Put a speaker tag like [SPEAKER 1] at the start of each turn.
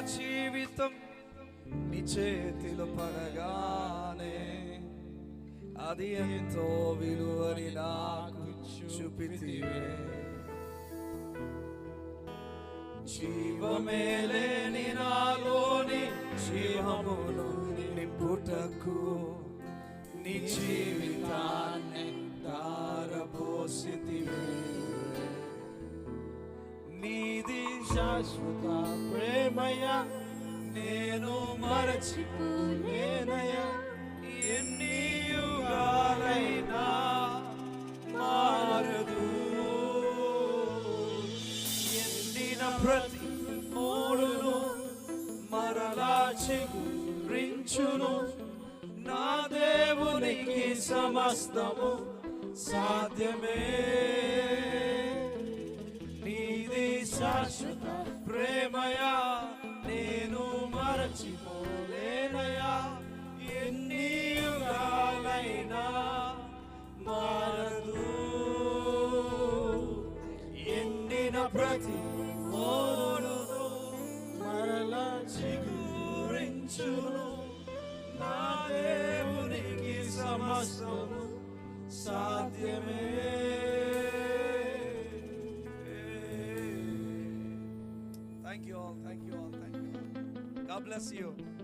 [SPEAKER 1] జీవితం నీ చేతిలో పడగానే అది ఎంతో విలువని నాకు చూపితివే. జీవమే లేని నాలోని జీవమును నింపుటకు నీ జీవితాన్ని దారపోసితివే. నీది శాశ్వత ప్రేమయ నేను మరచిపోలేనయ్యా. ఎన్ని యుగాలైనా మారదు. ఎండిన ప్రతి మూడును మరలా చిగురించును. నా దేవునికి సమస్తము సాధ్యమే. నీది శాశ్వత ప్రేమయా నేను మరచిపోలేనయా. ఎన్ని యుగాలైనా మారదు. ఎండిన ప్రతి మోడును మరలా చిగురించును. నా దేవునికి సమస్తము సాధ్యమే. Thank you all. God bless you.